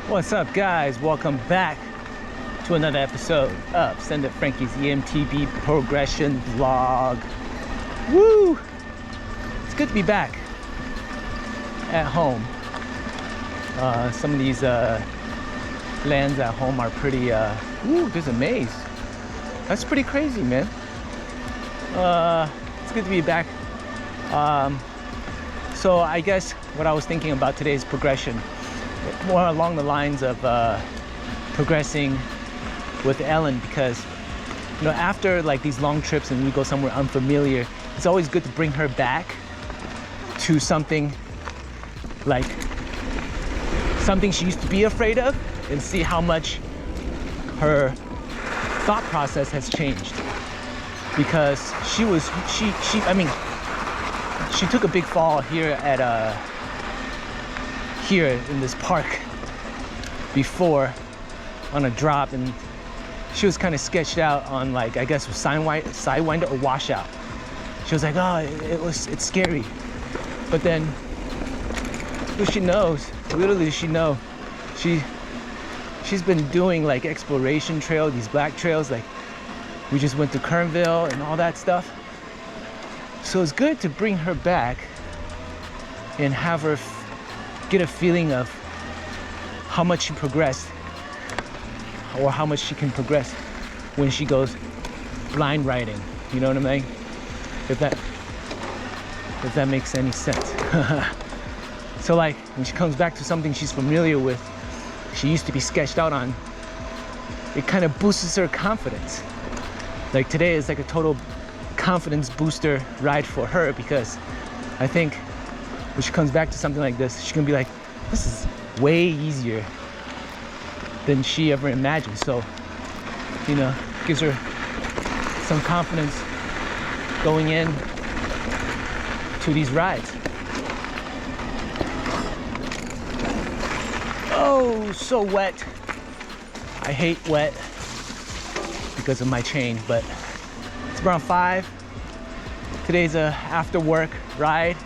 What's up, guys? Welcome back to another episode of Send It Frankie's EMTB progression vlog. Woo! It's good to be back at home. Some of these lands at home are pretty ooh, there's a maze. That's pretty crazy, man. It's good to be back. So I guess what I was thinking about today's progression, more along the lines of progressing with Ellen, because after like these long trips and we go somewhere unfamiliar, it's always good to bring her back to something she used to be afraid of and see how much her thought process has changed. Because she took a big fall here at here in this park before on a drop, and she was kind of sketched out on, like, I guess sidewinder or washout. She was like, oh, it's scary. But then she knows, literally she knows, she's been doing like exploration trail, these black trails, like we just went to Kernville and all that stuff. So it's good to bring her back and have her get a feeling of how much she progressed, or how much she can progress when she goes blind riding. You know what I mean? If that makes any sense. So like when she comes back to something she's familiar with, she used to be sketched out on, it kind of boosts her confidence. Like today is like a total confidence booster ride for her, because I think when she comes back to something like this, she's gonna be like, this is way easier than she ever imagined. So, gives her some confidence going in to these rides. Oh, so wet. I hate wet because of my chain, but it's around 5. Today's a after work ride,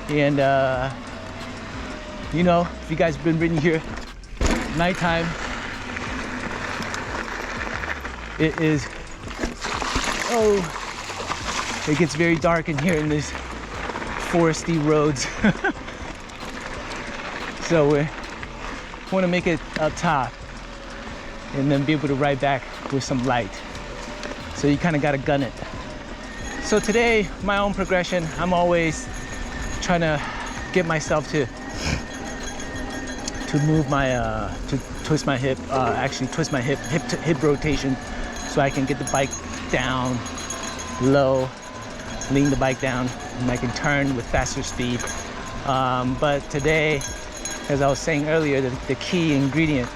and if you guys have been riding here nighttime, it gets very dark in here in these foresty roads. So we want to make it up top and then be able to ride back with some light. So you kind of got to gun it. So today, my own progression, I'm always trying to get myself to move my to twist my hip, twist my hip rotation, so I can get the bike down low, lean the bike down, and I can turn with faster speed. But today, as I was saying earlier, the key ingredient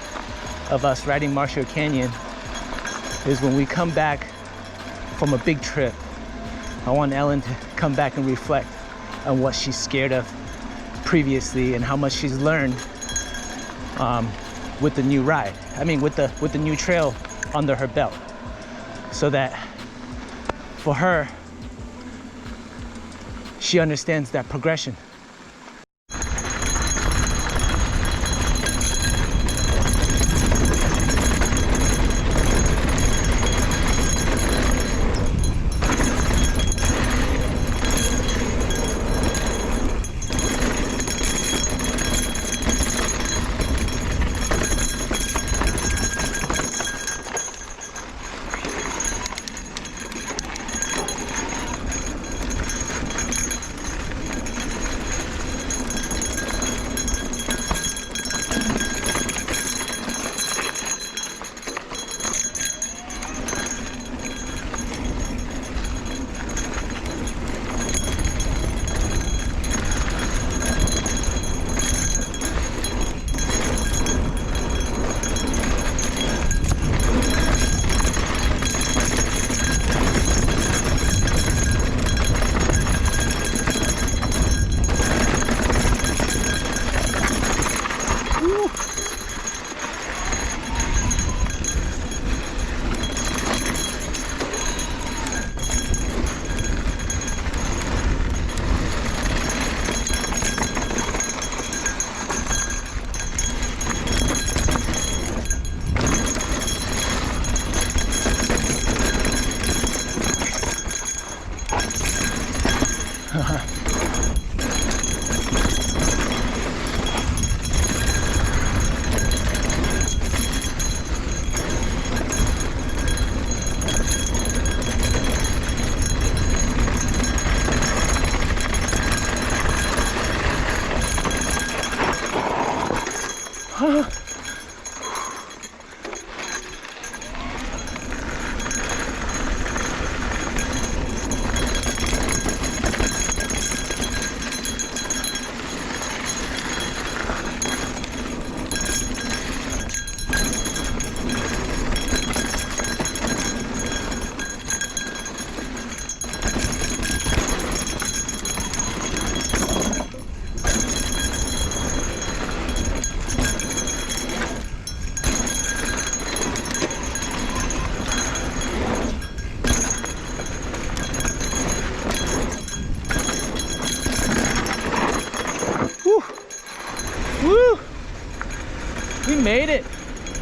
of us riding Marshall Canyon is when we come back from a big trip, I want Ellen to come back and reflect on what she's scared of previously and how much she's learned with the new ride. With the new trail under her belt, so that for her, she understands that progression.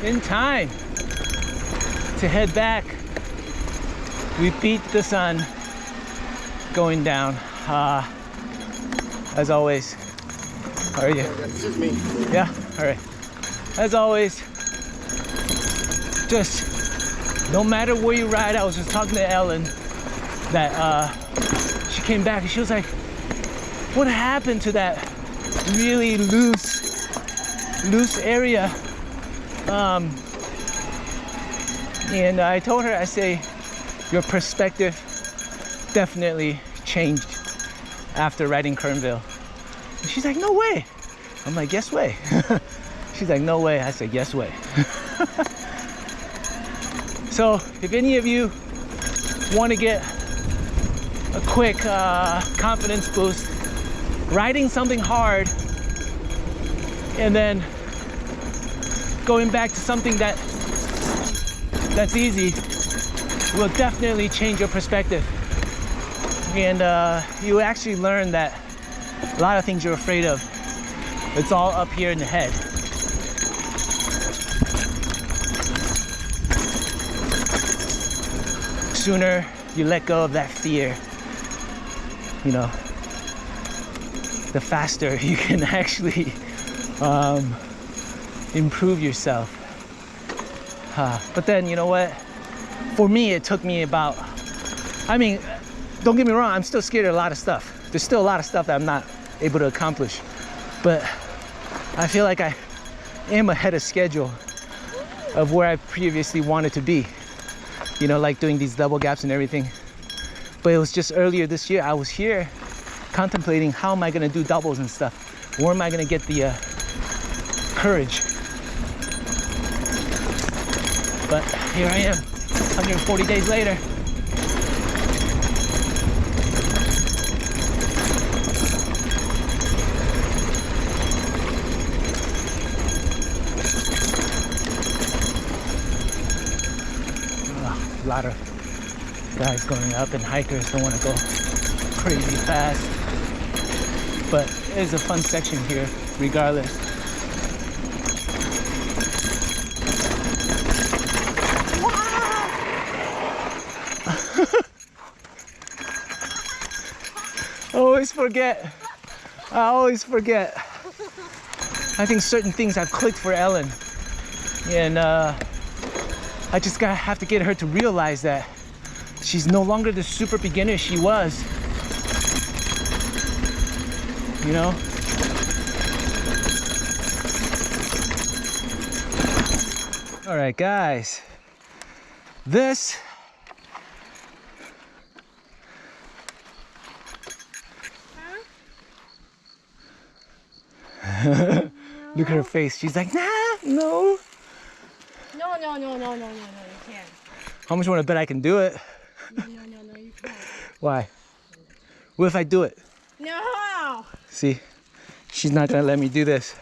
in time to head back. We beat the sun going down. As always. How are you? That's just me. Yeah? All right. As always, just no matter where you ride, I was just talking to Ellen that she came back and she was like, what happened to that really loose area? And I told her, I say, your perspective definitely changed after riding Kernville. And she's like, no way. I'm like, yes way. She's like, no way. I said, yes way. So if any of you want to get a quick confidence boost, riding something hard and then going back to something that's easy will definitely change your perspective. And you actually learn that a lot of things you're afraid of, it's all up here in the head. Sooner you let go of that fear, you know, the faster you can actually improve yourself. But then, you know what? For me, it took me about, I mean, don't get me wrong, I'm still scared of a lot of stuff. There's still a lot of stuff that I'm not able to accomplish. But I feel like I am ahead of schedule of where I previously wanted to be. You know, like doing these double gaps and everything. But it was just earlier this year, I was here contemplating how am I gonna do doubles and stuff? Where am I gonna get the courage? But here I am, 140 days later. A lot of guys going up and hikers don't want to go crazy fast, but it's a fun section here regardless. I always forget. I think certain things have clicked for Ellen, and I just have to get her to realize that she's no longer the super beginner she was. You know? All right, guys. This look at her face. She's like, nah, no. No, you can't. How much you want to bet I can do it? No, you can't. Why? What if I do it? No! See, she's not gonna let me do this.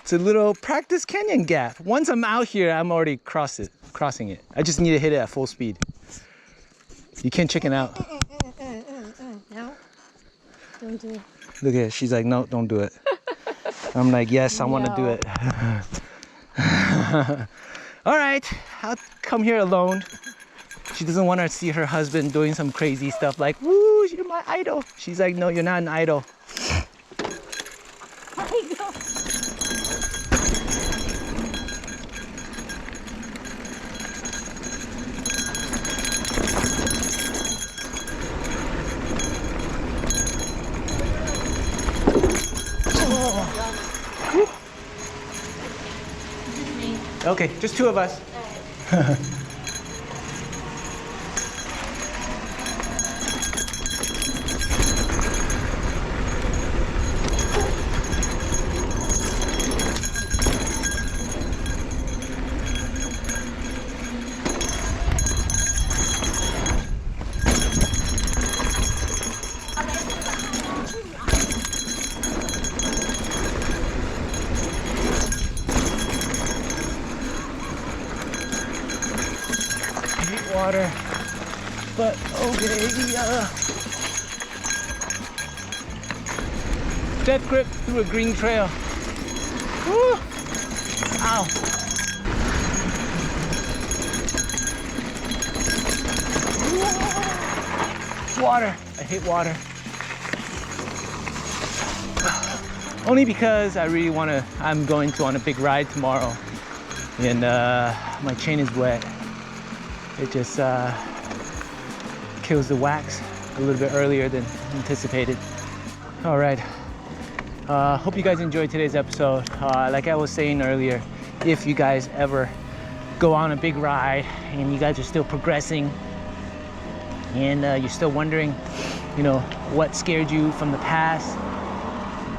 It's a little practice canyon gap. Once I'm out here, I'm already crossing it. I just need to hit it at full speed. You can't chicken out. No, don't do it. Look at it, she's like, no, don't do it. I'm like, yes, I want to do it. All right, I'll come here alone. She doesn't want to see her husband doing some crazy stuff like, woo, you're my idol. She's like, no, you're not an idol. Okay, just two of us. Water, but okay. Death grip through a green trail. Woo. Ow. Water. I hate water. Only because I really want to, I'm going to on a big ride tomorrow. And my chain is wet. It just kills the wax a little bit earlier than anticipated. All right. Hope you guys enjoyed today's episode. Like I was saying earlier, if you guys ever go on a big ride and you guys are still progressing and you're still wondering, you know, what scared you from the past,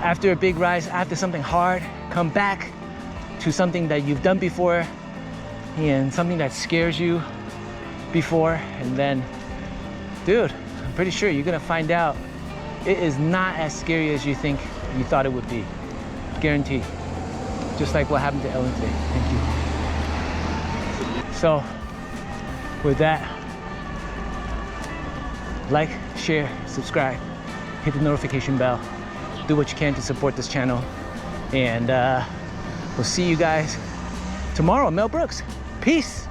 after a big ride, after something hard, come back to something that you've done before and something that scares you before, and then, dude, I'm pretty sure you're gonna find out it is not as scary as you think you thought it would be. Guarantee. Just like what happened to Ellen today. Thank you. So, with that, like, share, subscribe, hit the notification bell, do what you can to support this channel, and we'll see you guys tomorrow. Mel Brooks. Peace.